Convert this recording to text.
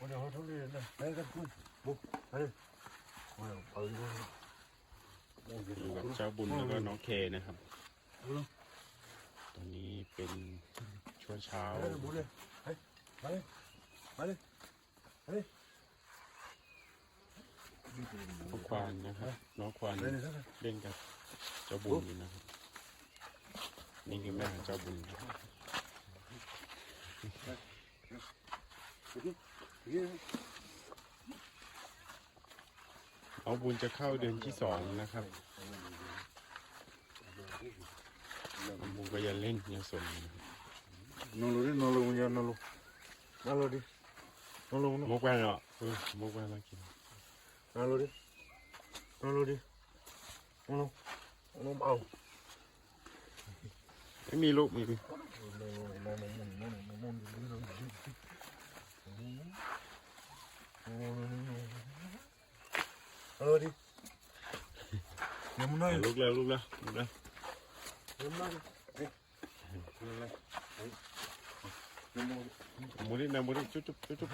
오늘 호텔에 내가 뭐 아니 아이고 อยู่กับเจ้าบุญแล้วก็น้องเคนะครับ ตอนนี้เป็นช่วงเช้า 뭐래 빨리 빨리 빨리 น้องควานนะครับน้องควานเล่นกับเจ้าบุญอยู่นะครับนี่คือแม่ของเจ้าบุญครับ น้องบุญจะเข้าเดือนที่2นะครับน้องบุญก็ยังเล่นยังสนอยู่นะครับ 날로리 มุกไปเนาะมุกไปมากิน 날로리 아우 ไม่มีลูกมี 날로리 너무나 ลูกแล้วลูกแล้วลูกแล้ว มุดดินะมุดดิจุ๊บจุ๊บจุ๊บจุ๊บ